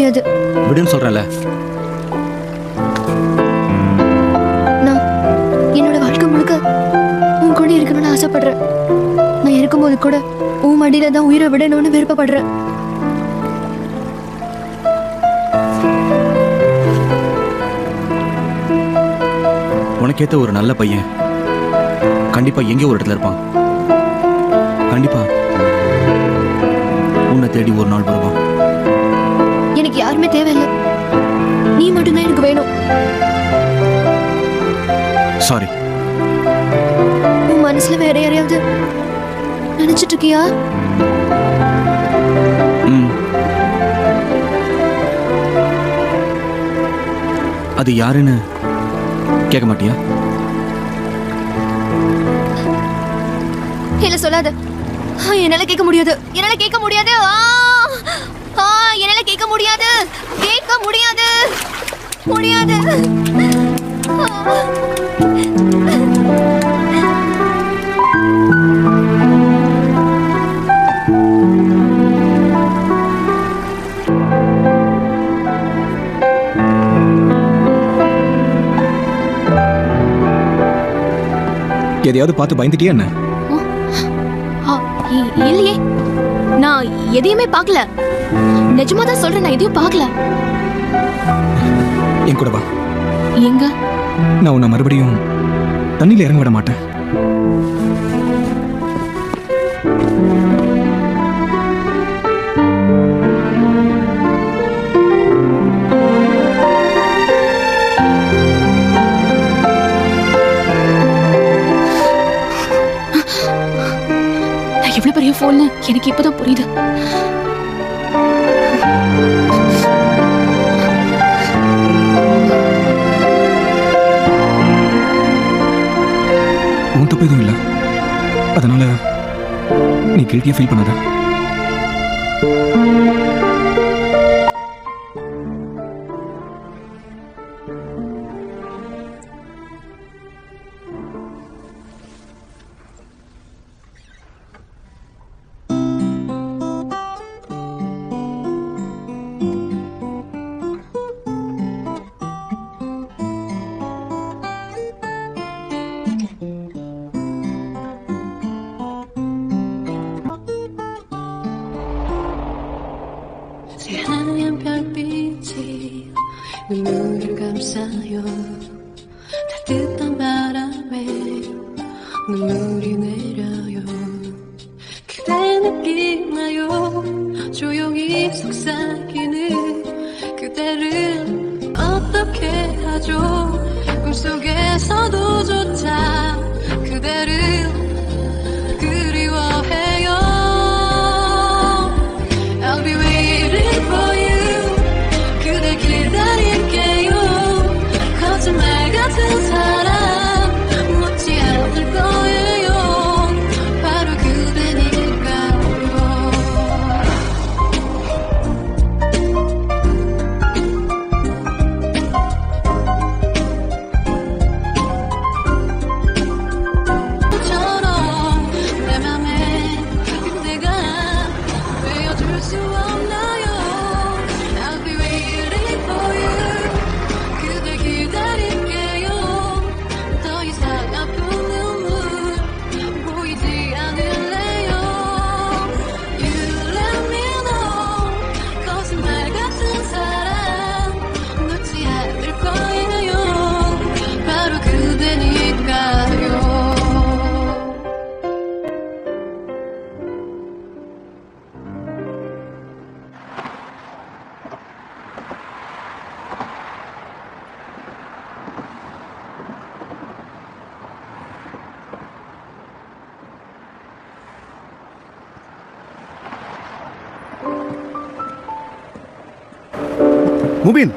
முடியாது. விடுன்னு சொல்றல. நான் என்னோட வாழ்க்கை முழுக்க உன் கூட இருக்கணும்னு ஆசைப்படுறேன். நான் இருக்கும்போது கூட உன் மடியில தான் உயிரை விடணும்னு விருப்பப்படுறேன். உனக்கேத்த ஒரு நல்ல பையன் கண்டிப்பா எங்கே ஒரு இடத்துல இருப்பான். கண்டிப்பா உன்னை தேடி ஒரு நாள் வருவான். எனக்கு யாருமே தேவையில்லை, நீ மட்டும்தான் எனக்கு வேணும். சாரி. உன் மனசுல வேற யாரையாவது நினைச்சிட்டு இருக்கியா? அது யாருன்னு கேட்க மாட்டியா? இல்ல சொல்லாத. என்னால கேட்க முடியாது, என்னால கேட்க முடியாது. என்னால கேட்க முடியாது, கேட்க முடியாது, முடியாது. எதையாவது பார்த்து பயந்துட்டியா என்ன? இல்லையே, நான் எதையுமே பார்க்கல. நிஜமா தான் சொல்றேன், நான் எதையும் பார்க்கல. என் கூட வா. எங்க? நான் உன்னை மறுபடியும் தண்ணியில் இறங்க விட மாட்டேன். எவ்வளவு பெரிய ஃபோன்னு எனக்கு இப்பதான் புரியுது. உன் தப்பு எதுவும் இல்லை, அதனால நீ கில்ட்டியா ஃபீல் பண்ணாத. 새하얀 별빛이 눈물을 감싸요. 따뜻한 바람에 눈물이 내려요. 그대 느끼나요? 조용히 속삭이는 그대를 어떻게 하죠? 꿈속에서도 조차 그대를 그리워해요. I'll be waiting for you. 그댈 기다릴게요. 거짓말 같은 사람 묻지 않을 거예요. 바로 그대니까요. 처럼 내 맘에 그대가 되어줄 수 없나요? I'll be waiting for you. 그댈 기다릴게요. 더 이상 아픈 눈물 보이지 않을래요. You let me know. 거짓말 같은 사랑 놓지 않을 거예요. 바로 그대니까요. Mubin,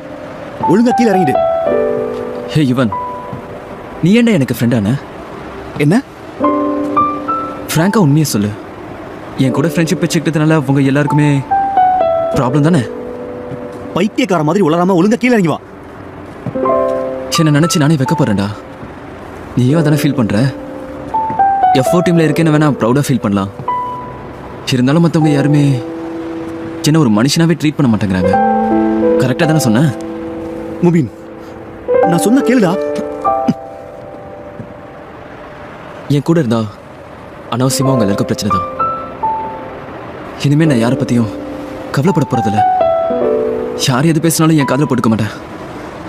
ஒழுங்கா கீழே இறங்கிடு. ஹே யுவன், நீ ஏன்டா எனக்கு ஃப்ரெண்டான? என்ன? ஃப்ராங்கா உண்மையை சொல்லு. என் கூட ஃப்ரெண்ட்ஷிப் வச்சுக்கிட்டதுனால உங்க எல்லாருக்குமே ப்ராப்ளம் தானே? பைத்தியக்கார மாதிரி உளராம ஒழுங்கா கீழே இறங்கி வா. என்ன நினைச்சு நானே வைக்கப்படுறேன்டா. நீயும் அதானே ஃபீல் பண்ற? F4 டீம்ல இருக்கேன்னு வேணா ப்ரௌடா ஃபீல் பண்ணலாம். இருந்தாலும் மற்றவங்க யாருமே என்ன ஒரு மனுஷனாவே ட்ரீட் பண்ண மாட்டேங்கிறாங்க. கரெக்டா தானே சொன்னேன். முபீன், நான் சொன்ன கேளுடா. என் கூட இருந்தா அனாவசியமா உங்க எல்லாருக்கும் பிரச்சனை தான். இனிமே நான் யாரை பத்தியும் கவலைப்பட போறதில்ல. யார் எது பேசினாலும் என் காதுல போட்டுக்க மாட்டேன்.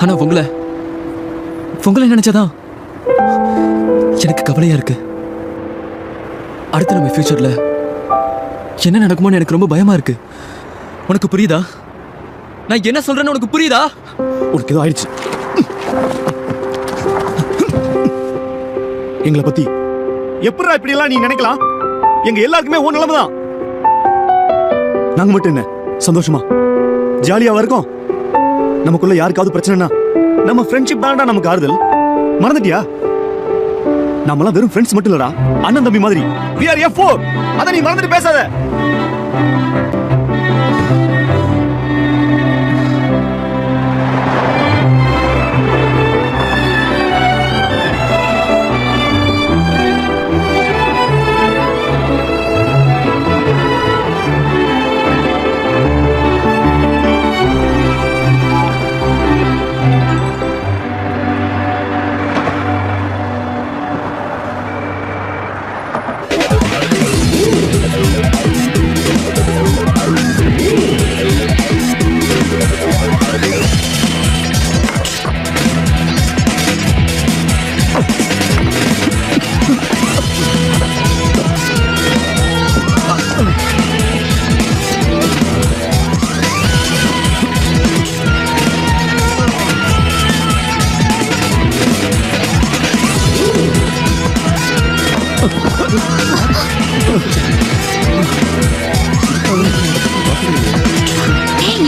ஆனா உங்களை நினைச்சாதான் எனக்கு கவலையா இருக்கு. அடுத்து நம்ம ஃபியூச்சர்ல என்ன நடக்குமோன்னு எனக்கு ரொம்ப பயமா இருக்கு. உனக்கு புரியுதா? நான் என்ன சொல்றேன்னு உனக்கு புரியுதா? உனக்கு ஏதோ ஆயிடுச்சு. எங்களை பத்தி எப்படா இப்படி எல்லாம் நீ நினைக்கலாம்? எங்க எல்லாருக்குமே ஓ நிலைமை தான். நாங்க மட்டும் என்ன சந்தோஷமா ஜாலியாவா இருக்கோம்? நமக்குள்ள யாருக்காவது பிரச்சனைனா நம்ம ஃப்ரெண்ட்ஷிப் தான்டா நமக்கு ஆறுதல். மறந்துட்டியா? நாமெல்லாம் வெறும் ஃப்ரெண்ட்ஸ் மட்டும் இல்லடா, அண்ணன் தம்பி மாதிரி. we are F4. அத நீ மறந்துட்டு பேசாத.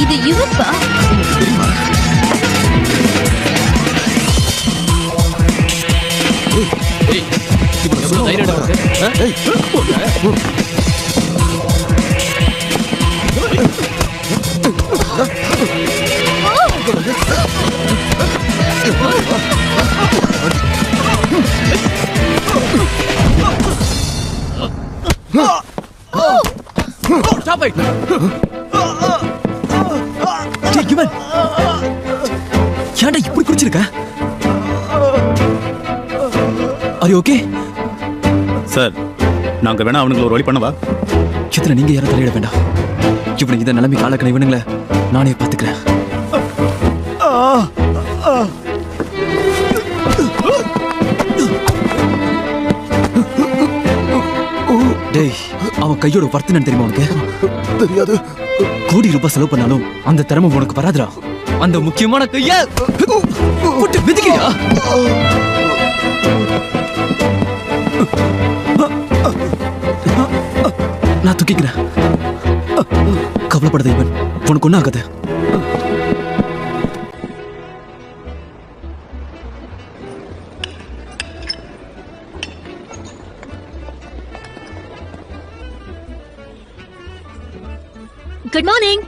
இது இவப்பா. Stop it! இவன் ஏன்டா இப்படி குடிச்சிருக்க? Are you okay? சார், நாங்க வேணா அவனுக்கு ஒரு வழி பண்ணவா? இதுல நீங்க யாரும் தலையிட வேண்டாம். இவனுக்கு இதை நிலைமைக்கு ஆளாக்கின இவனுங்களை நானே பாத்துக்கிறேன். டேய், அவன் கையோட வர்த்தனை தெரியுமா உனக்கு? தெரியாது. கோடி ரூபாய் செலவு பண்ணாலும் அந்த திறமை உனக்கு வராதுடா. அந்த முக்கியமான கைய போட்டு மிதிக்கிறியா? நான் தூக்கிக்கிறேன். கவலைப்படாத இவன், உனக்கு ஒன்னும் ஆகாது. Good morning.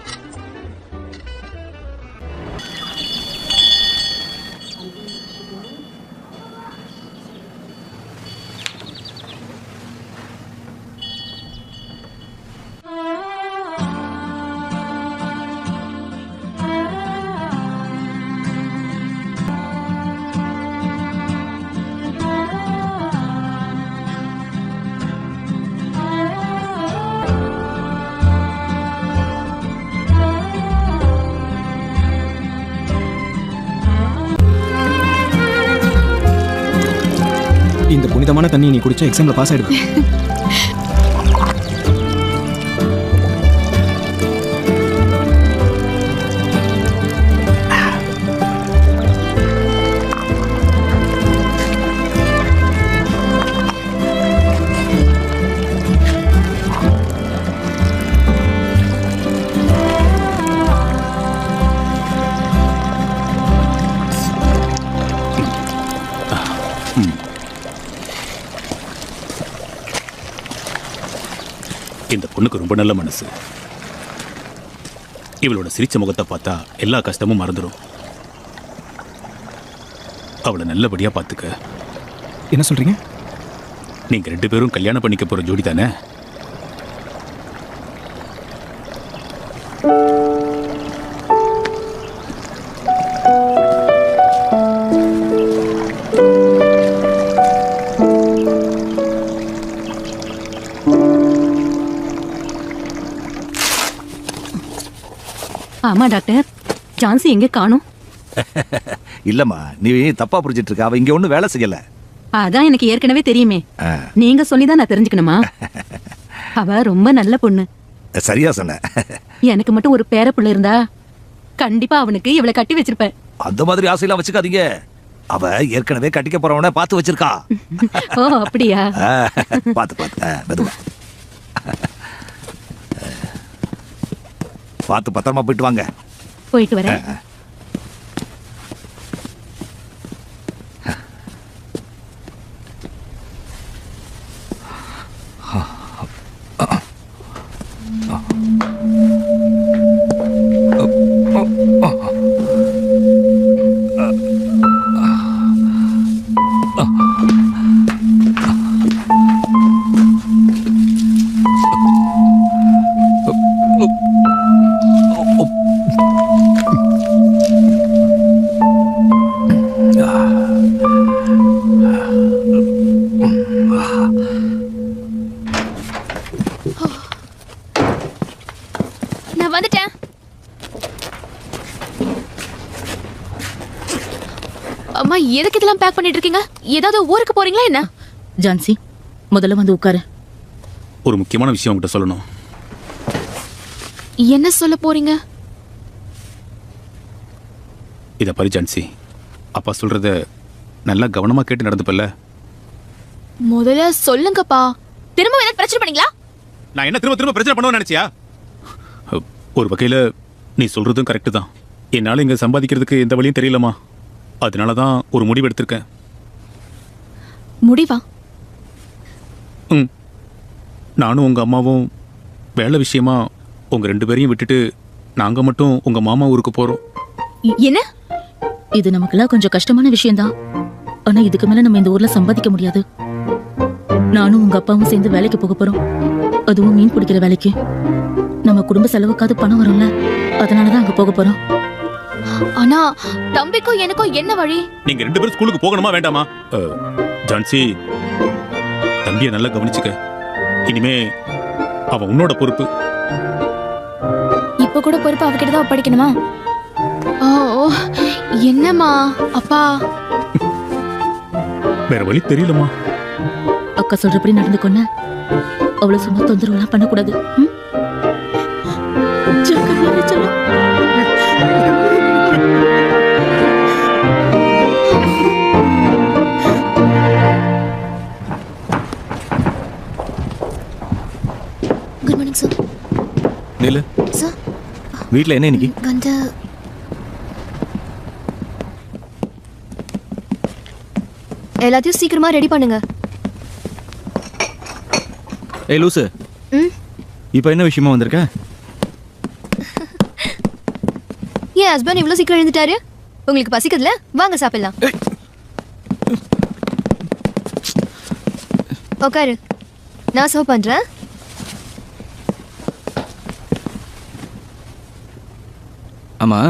இந்த புனிதமான தண்ணி நீ குடிச்சா எக்ஸாம்ல பாஸ் ஆயிடுவேன். இந்த பொண்ணுக்கு ரொம்ப நல்ல மனசு. இவளோட சிரிச்ச முகத்தை பார்த்தா எல்லா கஷ்டமும் மறந்துடும். அவளை நல்லபடியா பார்த்துக்க. என்ன சொல்றீங்க? நீங்க 2 பேரும் கல்யாணம் பண்ணிக்க போற ஜோடி தானே? ஆமா டாக்டர், ஜான்சி எங்க காணோம்? இல்லம்மா, நீ தப்பா புரிஞ்சிட்டு இருக்க. அவ இங்க ஒண்ணும் வேலை செய்யல. அதான் எனக்கு ஏற்கனவே தெரியுமே. நீங்க சொல்லிதான் நான் தெரிஞ்சுக்கணுமா? அவ ரொம்ப நல்ல பொண்ணு. சரியா சொன்ன. எனக்கு மட்டும் ஒரு பேர பிள்ளை இருந்தா கண்டிப்பா அவனுக்கு இவளை கட்டி வச்சிருப்பேன். அந்த மாதிரி ஆசையெல்லாம் வச்சுக்காதீங்க. அவ ஏற்கனவே கட்டிக்க போறவன பார்த்து வச்சிருக்கா. ஓ அப்படியா? பார்த்து மெதுவா பார்த்து பத்திரமா போயிட்டு வாங்க. போயிட்டு வரேன். நான் வந்துட்டேன். அம்மா, எதுக்கு இதெல்லாம் பேக் பண்ணிட்டு இருக்கீங்க? ஏதாவது ஊருக்கு போறீங்களா என்ன? ஜான்சி, முதல்ல வந்து உட்காரு. ஒரு முக்கியமான விஷயம் உங்ககிட்ட சொல்லணும். என்ன சொல்ல போறீங்க? இதை பாரு ஜான்சி, அப்பா சொல்றத நல்லா கவனமா கேட்டு நடந்துப்பல்ல. முதல்ல சொல்லுங்கப்பா. திரும்ப ஏதாவது பிரச்சனை பண்ணீங்களா? நான் என்ன திரும்ப திரும்ப பிரச்சனை பண்ணுவேன்னு நினைச்சியா? ஒரு வகையில நீ சொல்றதும் கரெக்டு தான். என்னால இங்க சம்பாதிக்கிறதுக்கு எந்த வழியும் தெரியலமா. அதனால தான் ஒரு முடிவு எடுத்திருக்கேன். முடிவா? நானும் உங்க அம்மாவும் வேலை விஷயமா உங்க 2 பேரையும் விட்டுட்டு நாங்க மட்டும் உங்க மாமா ஊருக்கு போறோம். என்ன? இது நமக்கெல்லாம் கொஞ்சம் கஷ்டமான விஷயம்தான். ஆனா இதுக்கு மேல நம்ம இந்த ஊர்ல சம்பாதிக்க முடியாது. நானும் உங்க அப்பாவும் சேர்ந்து வேலைக்கு போக போறோம். அதுவும் மீன் பிடிக்கிற வேலைக்கு. நம்ம குடும்ப செலவுக்காவது பணம் வரும்ல, அதனாலதான் அங்க போக போறோம். ஆனா தம்பிக்கும் எனக்கும் என்ன வழி? நீங்க 2 பேரும் ஸ்கூலுக்கு போகணுமா வேண்டாமா? ஜான்சி, தம்பியை நல்லா கவனிச்சுக்க. இனிமே அவன் உன்னோட பொறுப்பு. இப்ப கூட பொறுப்பு அவகிட்ட தான் படிக்கணுமா? ஓ, என்னம்மா அப்பா? வேற வழி தெரியலமா. அக்கா சொல்றபடி நடந்துக்கொன்ன அவ்வளவு சும்மா தொந்தரவு எல்லாம் பண்ணக்கூடாது. Good morning sir. நில்லு. சார், வீட்டில் என்ன இன்னைக்கு? வந்து எல்லாத்தையும் சீக்கிரமா ரெடி பண்ணுங்க. ஏய் லூசு, இப்போ என்ன விஷயமா வந்திருக்க? என் ஹஸ்பண்ட் இவ்வளவு சீக்கிரம் எழுந்துட்டாரு. உங்களுக்கு பசிக்குதுல? வாங்க சாப்பிடலாம். உட்காரு, நான் சர்வ் பண்றேன். ஆமா,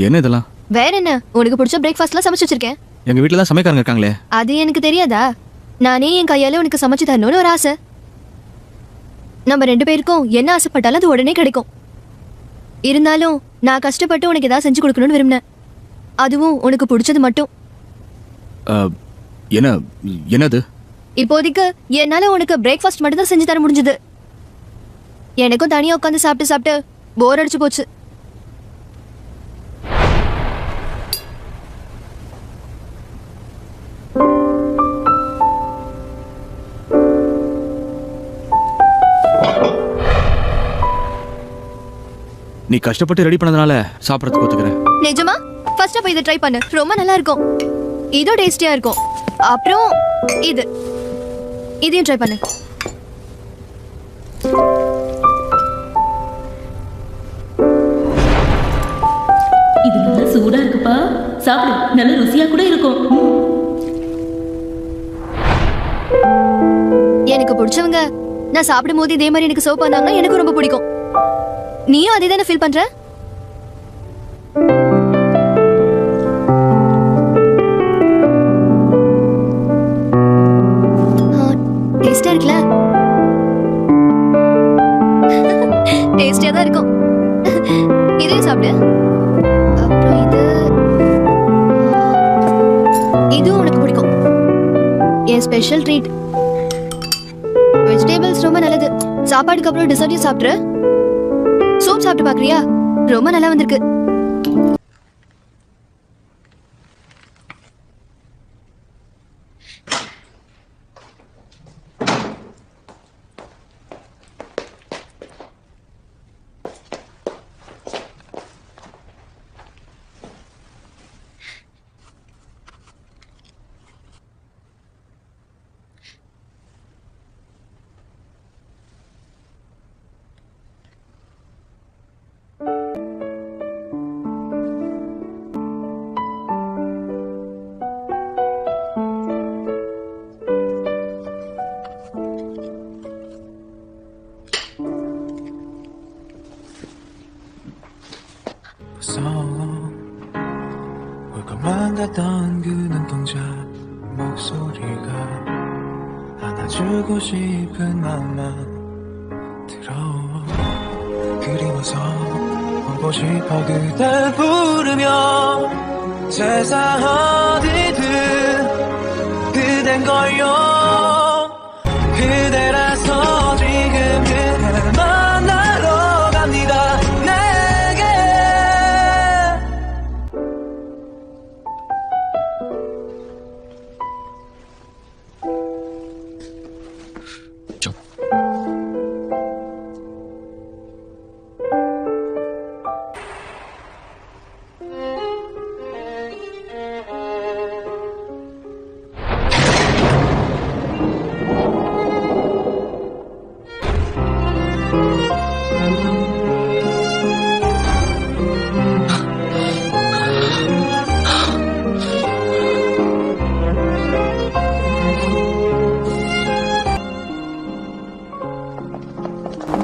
என்ன இதெல்லாம்? வேற என்ன, உனக்கு பிடிச்ச பிரேக்ஃபாஸ்ட்லாம் சமைச்சு வச்சிருக்கேன். எங்க வீட்டில் தான் சமைக்காரங்க இருக்காங்களே. அது எனக்கு தெரியாதா? நானே என் கையால உனக்கு சமைச்சு தரணும்னு ஒரு ஆசை. நம்ம 2 பேருக்கும் என்ன ஆசைப்பட்டாலும் அது உடனே கிடைக்கும். இருந்தாலும் நான் கஷ்டப்பட்டு உனக்கு ஏதாவது செஞ்சு கொடுக்கணும்னு விரும்பினேன். அதுவும் உனக்கு பிடிச்சது மட்டும். என்னது? இப்போதைக்கு என்னால உனக்கு பிரேக்ஃபாஸ்ட் மட்டும் தான் செஞ்சு தர முடிஞ்சது. எனக்கும் தனியா உட்காந்து சாப்பிட்டு சாப்பிட்டு போர் அடிச்சு போச்சு. நீ கஷ்டப்பட்டு ரெடி பண்ணதுனால சாப்பிட்றதுக்கு ஒத்துக்கிறேன். நிஜமா? ஃபர்ஸ்ட் அப்ப இதை ட்ரை பண்ணு, ரொம்ப நல்லா இருக்கும். இதோ டேஸ்டியா இருக்கும். அப்புறம் இதையும் ட்ரை பண்ணு. இது நல்லா சூடா இருக்குப்பா, சாப்பிடு. நல்ல ருசியா கூட இருக்கும். எனக்கு பிடிச்சவங்க நான் சாப்பிடும் போது இதே மாதிரி எனக்கு சர்வ் பண்ணாங்கன்னா எனக்கு ரொம்ப பிடிக்கும். நீயும் அதே தானே ஃபீல் பண்ற? டேஸ்டா இருக்குல்ல? டேஸ்டியா தான் இருக்கும். இதையும் சாப்பிடு. அப்புறம் இது உனக்கு பிடிக்கும். என் ஸ்பெஷல் ட்ரீட். வெஜிடபிள்ஸ் ரொம்ப நல்லது. சாப்பாடுக்கு அப்புறம் டிசர்ட்டையும் சாப்பிட்ரு. சூப் சாப்பிட்டு பாக்குறியா? ரொம்ப நல்லா வந்திருக்கு. 울것만 같던 그 눈동자 목소리가 안아주고 싶은 마음만 들어 그리워서 보고 싶어 그댈 부르며 세상 어디든 그댄걸요 그대라서 지금 그댈 만나러 갑니다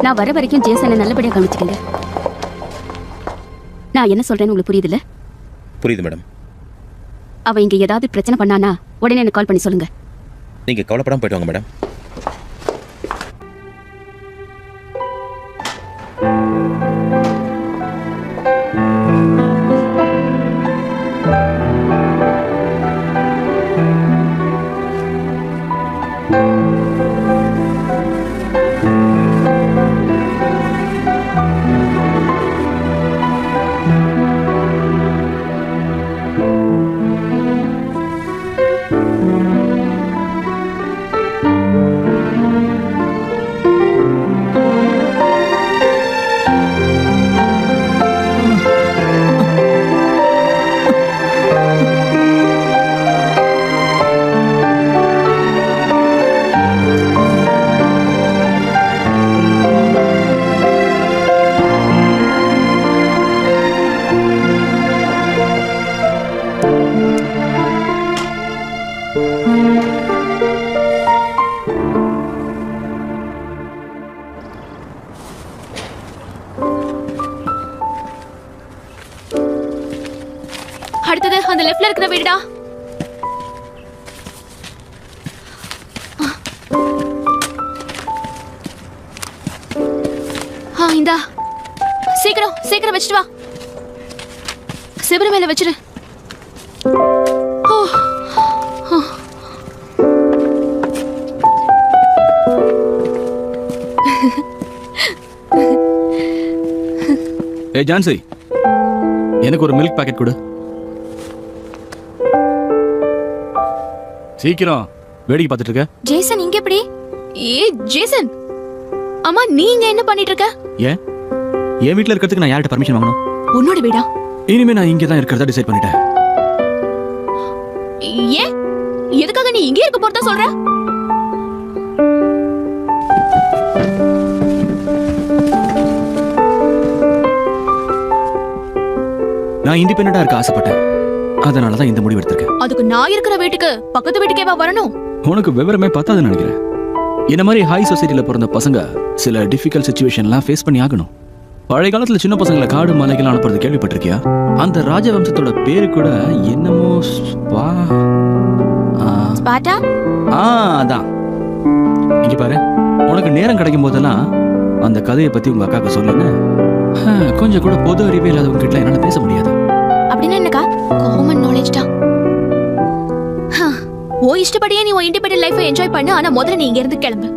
நான் வர வரைக்கும் ஜேசனை நல்லபடியா கவனிச்சுக்கங்க. நான் என்ன சொல்றேன்னு உங்களுக்கு புரியுதுல்ல? புரியுது மேடம். அவ இங்க ஏதாவது பிரச்சனை பண்ணானா உடனே எனக்கு கால் பண்ணி சொல்லுங்க. நீங்க கவலைப்படாம போயிட்டு வாங்க மேடம். அடுத்தது அந்த லெஃப்ட்ல இருக்கிற வீடுடா. இந்தா சீக்கிரம் சீக்கிரம் வச்சுட்டு வா. சிவரு மேல வச்சிரு. ஏய் ஜான்சி, எனக்கு ஒரு மில்க் பாக்கெட் கொடு. சீக்கிரம். வேடிக்கை பார்த்துட்டு இருக்க? ஜேசன் இங்க எப்படி? ஜேசன், அம்மா நீ இங்க என்ன பண்ணிட்டு இருக்க? ஏன் என் வீட்ல இருக்கிறதுக்கு நான் யார்கிட்ட பர்மிஷன் வாங்கணும்? உன்னோட வீடா? இனிமே நான் இங்கே தான் இருக்கிறதா டிசைட் பண்ணிட்டேன். ஏன் எதுக்காக நீ இங்கே இருக்க போறதா சொல்ற? நான் இண்டிபெண்டண்டா இருக்க ஆசைப்பட்டேன். அதனால தான் இந்த முடிவு எடுத்திருக்கேன். அதுக்கு நான் இருக்கிற வீட்டுக்கு பக்கத்து வீட்டுக்கேவா வரணும்? உனக்கு விவரமே பத்தாதுன்னு நினைக்கிறேன். இந்த மாதிரி ஹை சொசைட்டில பிறந்த பசங்க சில டிஃபிகல்ட் சிச்சுவேஷன்லாம் ஃபேஸ் பண்ணி ஆகணும். பழைய காலத்துல சின்ன பசங்களை காடு மலைகள் அனுப்புறது கேள்விப்பட்டிருக்கியா? அந்த ராஜவம்சத்தோட பேரு கூட என்னமோ அதான். இங்க பாரு, உனக்கு நேரம் கிடைக்கும் போதெல்லாம் அந்த கதையை பத்தி உங்க அக்காக்கு சொல்லுன்னு கொஞ்சம் கூட பொது அறிவே இல்லாதவங்க கிட்ட என்னால பேச முடியாது. அப்படின்னா என்னக்கா? காமன் நாலேஜ் தான். ஓ இஷ்டப்படியே நீ உன் இண்டிபெண்டன்ட் லைஃபை என்ஜாய் பண்ணு. ஆனா முதல்ல நீ இங்க இருந்து கிளம்பு.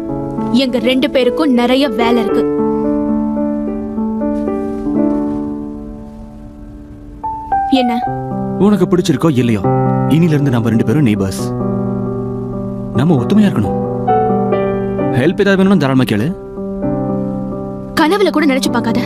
எங்க 2 பேருக்கும் நிறைய வேலை இருக்கு. என்ன உனக்கு பிடிச்சிருக்கோ இல்லையோ, இனில இருந்து நம்ம 2 பேரும் நெய்பர்ஸ். நம்ம ஒத்துமையா இருக்கணும். ஹெல்ப் ஏதாவது வேணும்னு தாராளமா கேளு. கனவுல கூட நினைச்சு பார்க்காத.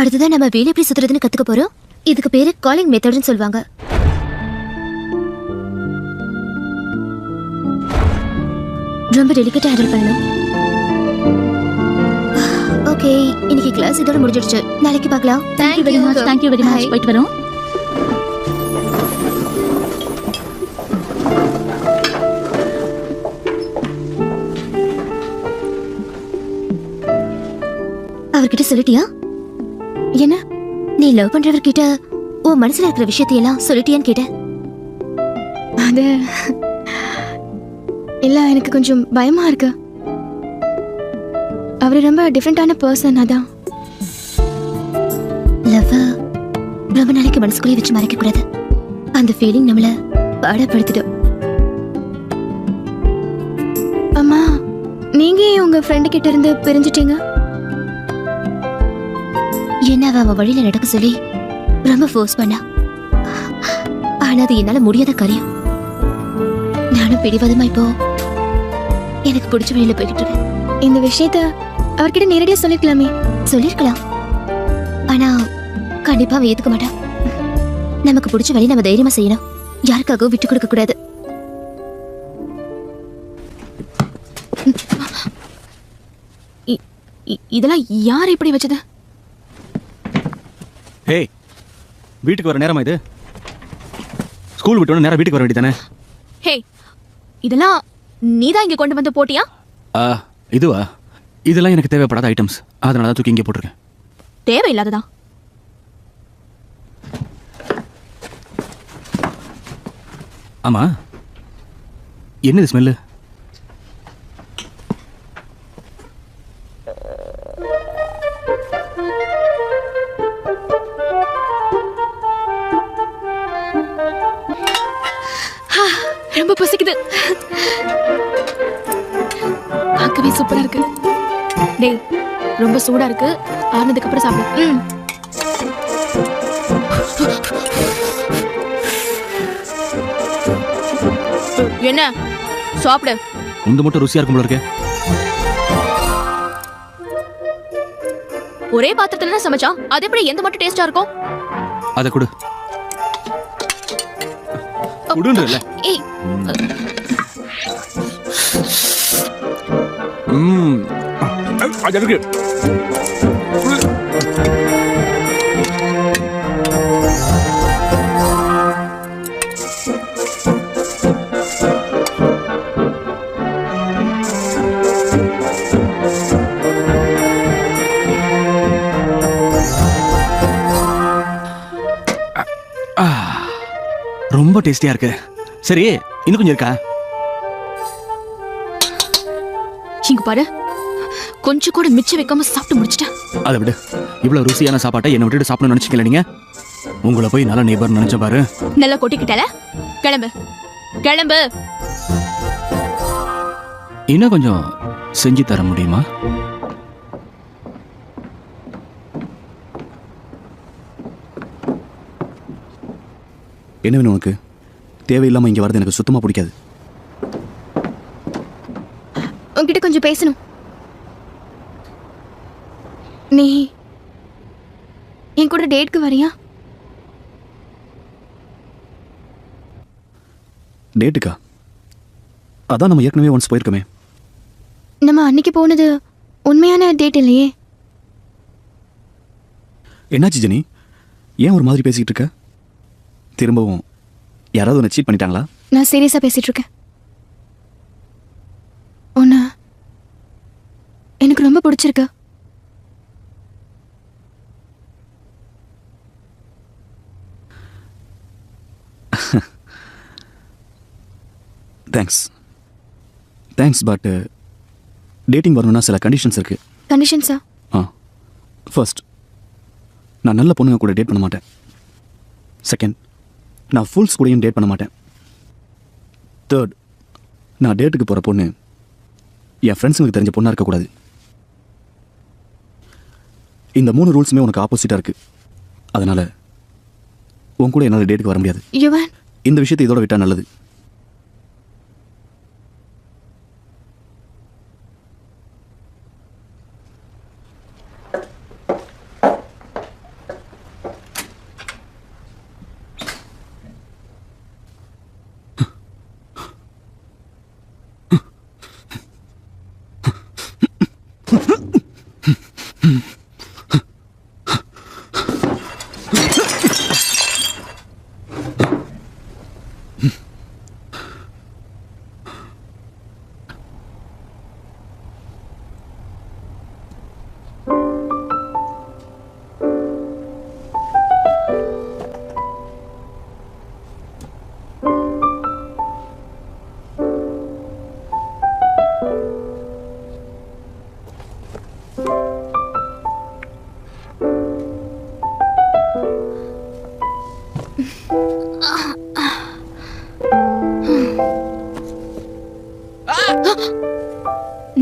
அடுத்ததான் நம்ம வேலை எப்படி சுத்துறதுன்னு கத்துக்க போறோம். இதுக்கு பேரு காலிங் மெத்தட்னு சொல்லுவாங்க. ரொம்ப டெலிகேட்டா ஹேண்டில் பண்ணணும். ஓகே, இன்னைக்கு கிளாஸ் இதோட முடிஞ்சிடுச்சு. நாளைக்கு பார்க்கலாம். Thank you very much. Thank you very much. போயிட்டு வரோம். அவர்கிட்ட சொல்லிட்டியா? என்ன நீ லவ் பண்றவர்கிட்ட உன் மனசுல இருக்கிற விஷயத்தையெல்லாம் சொல்லிட்டியான்னு கேட்ட. அது இல்ல, எனக்கு கொஞ்சம் பயமா இருக்கு. அவரு ரொம்ப டிஃபரெண்டான பர்சன். அதான் லவ் ரொம்ப நாளைக்கு மனசுக்குள்ளே வச்சு மறைக்க கூடாது. அந்த ஃபீலிங் நம்மள பாடப்படுத்திடும். அம்மா, நீங்க உங்க ஃப்ரெண்டு கிட்ட இருந்து பிரிஞ்சிட்டீங்க? என்ன அவ வழியில நடக்க சொல்லி ரொம்ப ஃபோர்ஸ் பண்ணா. ஆனா அது என்னால முடியாத காரியம். நானும் பிடிவாதமா இப்போ எனக்கு பிடிச்ச வழியில போய்கிட்டு இருக்கேன். இந்த விஷயத்த அவர்கிட்ட நேரடியா சொல்லிருக்கலாமே. சொல்லிருக்கலாம், ஆனா கண்டிப்பா அவன் ஏத்துக்க மாட்டான். நமக்கு பிடிச்ச வழி நம்ம தைரியமா செய்யணும். யாருக்காகவும் விட்டு கொடுக்க கூடாது. இதெல்லாம் யார் இப்படி வச்சது? ஏய், வீட்டுக்கு வர நேரமா இது? ஸ்கூல் விட்டு நேரம் வீட்டுக்கு வர வேண்டியதானே? ஹே, இதெல்லாம் நீதான் இங்க கொண்டு வந்து போட்டியா? இதுவா? இதெல்லாம் எனக்கு தேவைப்படாத ஐட்டம்ஸ். அதனால தான் தூக்கி இங்கே போட்டிருக்கேன். தேவையில்லாததா? ஆமா, என்னது ஸ்மெல்லு? ரொம்ப பசிக்குது. பார்க்கவே சூப்பரா இருக்கு. டேய், ரொம்ப சூடா இருக்கு. ஆறுனதுக்கு அப்புறம் சாப்பிடு. என்ன சாப்பிடு. உந்து மட்டும் ருசியா இருக்கும் போல இருக்கே. ஒரே பாத்திரத்துல சமைச்சா அது எப்படி எந்த மட்டும் டேஸ்டா இருக்கும்? அத கொடு. குடுன்றல. ஏய், அது இருக்கு. ரொம்ப டேஸ்டியா இருக்கு. சரி, இன்னும் கொஞ்சம் இருக்கா? இங்க பாரு, கொஞ்சம் கூட மிச்சம் வைக்காம சாப்பிட்டு முடிச்சிட்டேன். அதை விடு. இவ்வளவு ருசியான சாப்பாட்டை என்னை விட்டுட்டு சாப்பிடணும்னு நினைச்சிக்கல நீங்க? உங்களை போய் நல்ல நெய்பர் நினைச்ச பாரு. நல்லா கொட்டிக்கிட்டல. கிளம்பு கிளம்பு. இன்னும் கொஞ்சம் செஞ்சு தர முடியுமா? என்ன வேணும் உனக்கு? தேவையில்லாம இங்க வரது எனக்கு சுத்தமா பிடிக்காது. உன்கிட்ட கொஞ்சம் பேசணும். நீ என் கூட டேட்க்கு வரியா? டேட்டுக்கா? அதான் நம்ம ஏற்கனவே ஒன்ஸ் போயிருக்கோமே. நம்ம அன்னைக்கு போனது உண்மையான டேட் இல்லையே. என்னாச்சு ஜெனி? ஏன் ஒரு மாதிரி பேசிக்கிட்டு இருக்க? திரும்பவும் யாராவது உன்னை சீட் பண்ணிட்டாங்களா? நான் சீரியஸா பேசிட்டு இருக்கேன். உன்னை பிடிச்சிருக்கு. தேங்க்ஸ் பட் டேட்டிங் வரணும்னா சில கண்டிஷன்ஸ் இருக்கு. கண்டிஷன்ஸா? ஃபர்ஸ்ட், நான் நல்ல பொண்ணுங்க கூட டேட் பண்ண மாட்டேன். செகண்ட், நான் ஃபுல்ஸ் கூடயும் டேட் பண்ண மாட்டேன். தேர்ட், நான் டேட்டுக்கு போகிற பொண்ணு என் ஃப்ரெண்ட்ஸுங்களுக்கு தெரிஞ்ச பொண்ணாக இருக்கக்கூடாது. இந்த 3 ரூல்ஸுமே உனக்கு ஆப்போசிட்டாக இருக்குது. அதனால் உன் கூட என்னால் டேட்டுக்கு வர முடியாது. யுவன், இந்த விஷயத்தை இதோட விட்டால் நல்லது.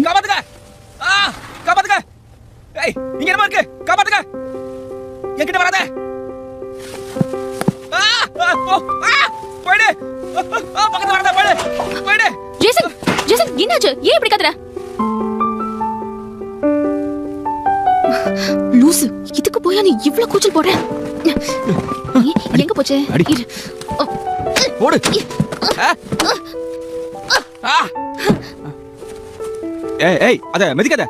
காப்பாத்துங்க! காப்பாத்துங்க! ஏய், இங்க என்னமா இருக்கு? காப்பாத்துங்க! என்கிட்ட வராத! போயிடு! பக்கத்துல வராத, போயிடு! போயிடு! ஜேசன், ஜேசன், என்னாச்சு? ஏன் இப்படி கத்துற? லூசு, இதுக்கு போயா நீ இவ்ளோ கூச்சல் போடுற? எங்க போச்சு? இரு. போடு! ஏய் ஏய், அத மெதிக்காத.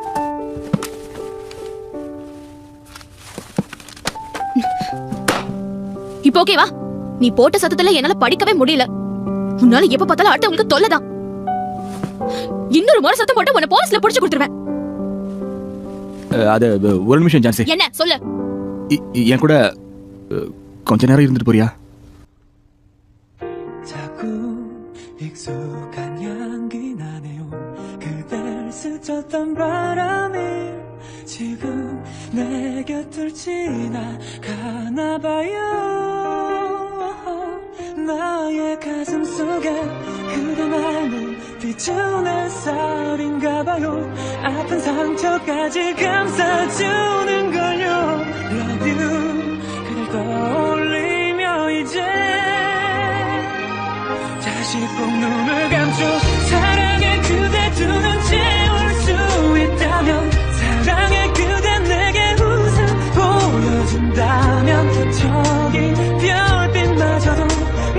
இப்போ ஓகேவா? நீ போட்ட சத்தத்துல என்னால படிக்கவே முடியல. உன்னால எப்ப பார்த்தாலும் அடுத்தவங்களுக்கு தொல்லைதான். இன்னொரு முறை சத்தம் போட்டு உன்னை போலீஸ்ல புடிச்சு கொடுத்துருவேன். அது ஒரு நிமிஷம் ஜான்சி. என்ன சொல்லு? என் கூட கொஞ்ச நேரம் இருந்துட்டு போறியா? 익숙한 향기 나네요. 그댈 스쳤던 바람이 지금 내 곁을 지나가나 봐요. 나의 가슴 속에 그대 말로 비추는 쌀인가 봐요. 아픈 상처까지 감싸주는 걸요. Love you 그댈 떠올리며 이제 다시 꼭 눈을 감죠. 사랑해 그대 두 눈 채울 수 있다면 사랑해 그대 내게 웃음 보여준다면 저기 별빛마저도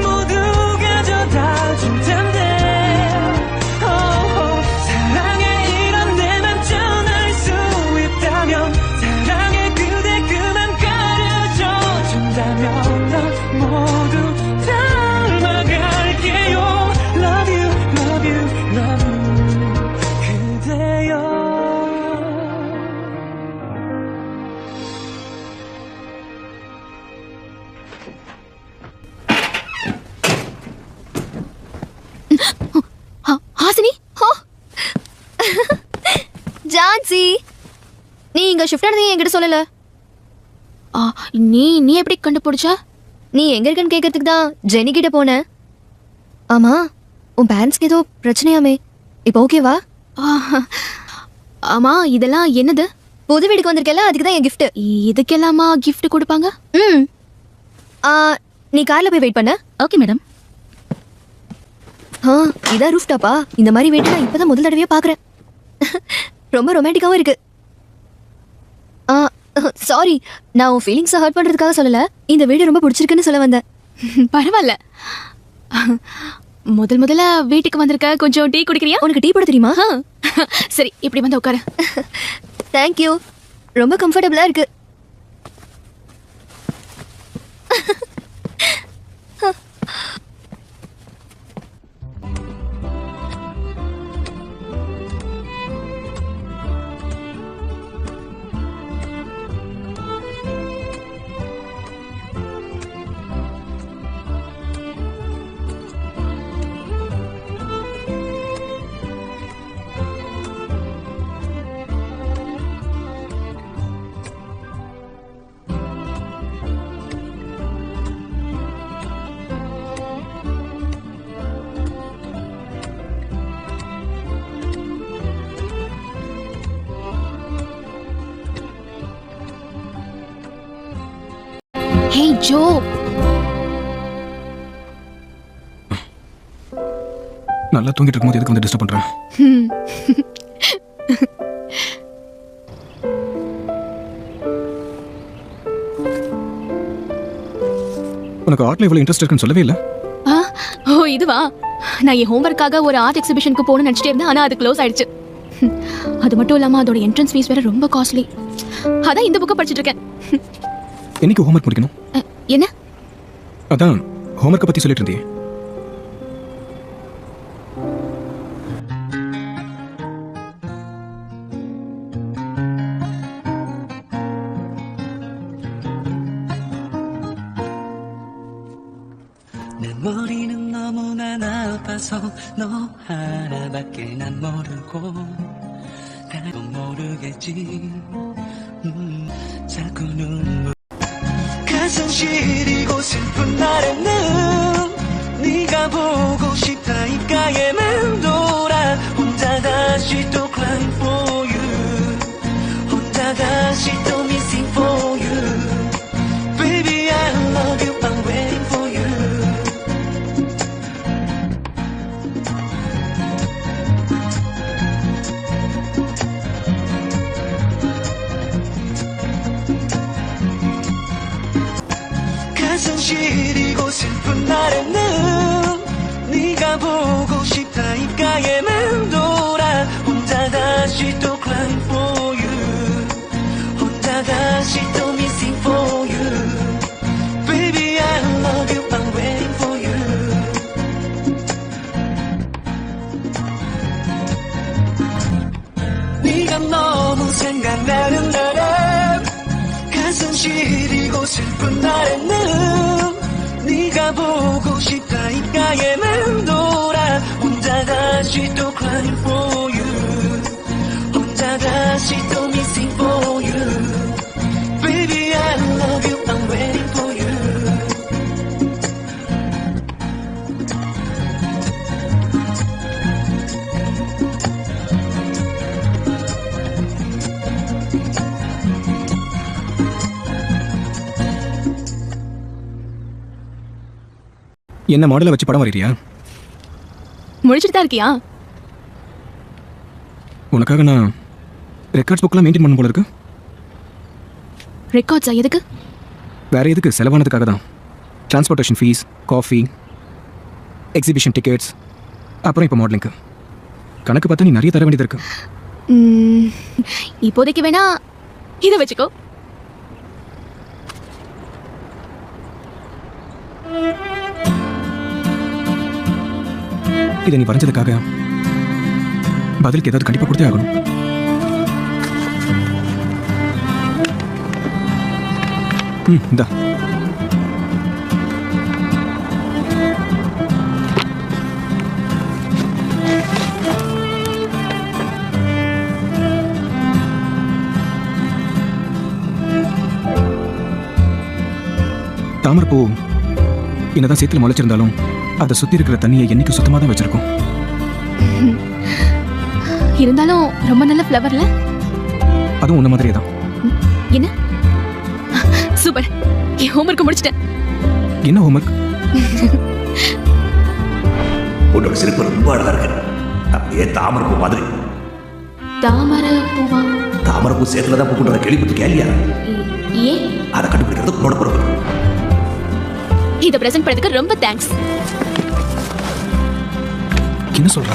모두 가져다 줄 텐데 사랑해 이런 내만 전할 수 있다면 사랑해 그대 그만 가려줘 준다면 넌 모두 닮아갈게요. Love you, love you, love you 그대여. Hasini, Jhansi, நீ இங்க ஷிஃப்ட் ஆனதையும் என்கிட்ட சொல்லல. நீ நீ எப்படி கண்டுபிடிச்ச? நீ எங்க இருக்கன்னு கேட்கறதுக்கு தான் ஜெனி கிட்ட போனேன். ஆமா, உன் பேரண்ட்ஸ்க்கு ஏதோ பிரச்சனையாமே, இப்போ ஓகேவா? ஆமா, இதெல்லாம் என்னது? புது வீட்டுக்கு வந்திருக்கல, அதுக்கு தான் என் கிஃப்ட். இதுக்கெல்லாமா கிஃப்ட் கொடுப்பாங்க? நீ கார்ல போய் வெயிட் பண்ண. Okay madam. இதான் ரூஃப் டாப்பா? இந்த மாதிரி வீட்டு நான் இப்பதான் முதல் தடவையா பாக்குறேன். ரொம்ப ரொமான்டிக்காவும் இருக்கு. சாரி, நான் உன் ஃபீலிங்ஸை ஹர்ட் பண்றதுக்காக சொல்லல. இந்த வீடு ரொம்ப பிடிச்சிருக்குன்னு சொல்ல வந்தேன். பரவாயில்ல. முதல்ல வீட்டுக்கு வந்திருக்க, கொஞ்சம் டீ குடிக்கிறியா? உனக்கு டீ போட தெரியுமா? சரி, இப்படி வந்து உட்காரு. தேங்க்யூ, ரொம்ப கம்ஃபர்டபுளா இருக்கு. ஹே ஜோ, நல்லா தூங்கிட்டு இருக்கும்போது எதுக்கு வந்து டிஸ்டர்ப் பண்றேன்? உனக்கு ஆர்ட்ல இவ்வளவு இன்ட்ரெஸ்ட் இருக்குன்னு சொல்லவே இல்லை. ஓ இதுவா? நான் என் ஹோம்ஒர்க்காக ஒரு ஆர்ட் எக்ஸிபிஷனுக்கு போகணும்னு நினச்சிட்டே இருந்தேன். ஆனால் அது க்ளோஸ் ஆயிடுச்சு. அது மட்டும் இல்லாமல் அதோட என்ட்ரன்ஸ் ஃபீஸ் வேற ரொம்ப காஸ்ட்லி. அதான் இந்த புக்கை படிச்சுட்டு இருக்கேன். என்னைக்கு ஹோம்ஒர்க் முடிக்கணும்? என்ன? அதான் ஹோம்ஒர்க்கை பத்தி சொல்லிட்டு இருந்தீங்க. 내 머리는 너무나 나빠서 너 하나밖에 난 모르고 나도 모르겠지. 자꾸 눈물 가슴 시리고 슬픈 날에는 네가 보고 싶다 입가에 맴돌아 혼자 다시 또 crying for you 혼자 다시 또 missing for you baby I love you I'm waiting for you. 가슴 시리고 슬픈 날에는 네가 보고 싶다 입가에 맴돌아 혼자 다시 또 crying for you 혼자 다시 또 missing for you baby I love you I'm waiting for you. 네가 너무 생각나는 날에 가슴 시리고 슬픈 날에는 네가 보고 싶다 입가에 맴돌아 혼자 다시 또 crying for you 혼자 다시 또 missing for you baby I love you I'm waiting for you. என்ன மாடலை வச்சு படம் வரையிறியா? முடிச்சுட்டு தான் இருக்கியா? உனக்காக நான் records புக்கெல்லாம் மெயின்டைன் பண்ணும் போல இருக்கு. ரெக்கார்ட்ஸா? எதுக்கு? வேற எதுக்கு? செலவானதுக்காக தான். Transportation fees, coffee, exhibition tickets, அப்புறம் இப்போ மாடலிங்க்கு. கணக்கு பார்த்தா நீ நிறைய தர வேண்டியது இருக்கு. இப்போதைக்கு வேணா இதை வச்சுக்கோ. இதை நீ வரைஞ்சதுக்காக பதிலுக்கு ஏதாவது கண்டிப்பாக கொடுத்தே ஆகணும். இந்தா. தாமரைப்பூ என்னதான் சேத்துல முளைச்சிருந்தாலும் அதை சுத்தி இருக்கிற தண்ணியை என்னைக்கு சுத்தமா தான் வச்சிருக்கோம். இருந்தாலும் ரொம்ப நல்ல ஃப்ளவர்ல. அதுவும் உன்ன மாதிரியே தான். என்ன? சூப்பர். என் ஹோம்வொர்க் முடிச்சிட்டேன். என்ன ஹோம்வொர்க்? உன்னோட சிரிப்பு ரொம்ப அழகா இருக்கு. அப்படியே தாமரைப்பூ மாதிரி. தாமரைப்பூவா? தாமரைப்பூ சேத்துல தான் பூக்குறத கேள்விப்பட்டிருக்கியா இல்லையா? ஏன்? அதை கண்டுபிடிக்கிறது உன்னோட பொறுப்பு. இதை பிரசன்ட் பண்ணதுக்கு ரொம்ப தேங்க்ஸ். என்ன சொல்ற?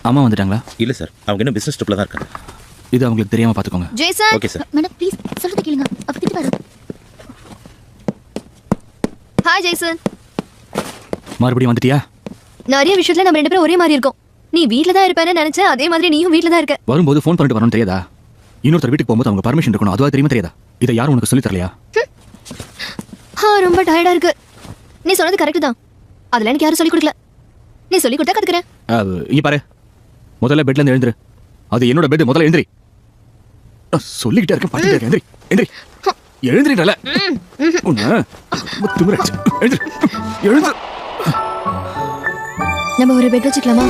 அம்மா வந்துட்டாங்களா? இல்ல சார், அவங்க இன்னும் பிசினஸ் ட்ரிப்ல தான் இருக்காங்க. இது அவங்களுக்கு தெரியாம பாத்துக்கோங்க. Jaison. Okay sir. Madam please சொல்றது கேளுங்க. அவ திட்டு வர. ஹாய் ஜெய்சன். மறுபடியும் வந்துட்டியா? நிறைய விஷயத்துல நம்ம ரெண்டு பேரும் ஒரே மாதிரி இருக்கோம். நீ வீட்ல தான் இருப்பேன்னு நினைச்சேன், அதே மாதிரி நீயும் வீட்ல தான் இருக்க. வரும்போது ஃபோன் பண்ணிட்டு வரணும் தெரியாதா? இன்னொருத்தர் வீட்டுக்கு போகும்போது அவங்க பர்மிஷன் இருக்கணும், அதுவா தெரியுமா தெரியாதா? இதை யாரும் உனக்கு சொல்லி தரலையா? ரொம்ப டயர்டா இருக்கு. நீ சொன்னது கரெக்ட் தான். அதெல்லாம் எனக்கு யாரும் சொல்லி கொடுக்கல. நீ சொல்லி கொடுத்தா கத்துக்கிறேன். இங்க பாரு, முதல்ல பெட்ல இருந்து எழுந்துரு. அது என்னோட பெட், முதல்ல எழுந்திரி. சொல்லிக்கிட்டே இருக்கேன், பார்த்துட்டே இருக்கேன். எந்திரி எந்திரி, எழுந்திரிடல. உன்ன திமிராச்சு. எழுந்திரு எழுந்திரு. நம்ம ஒரு பெட் வச்சுக்கலாமா?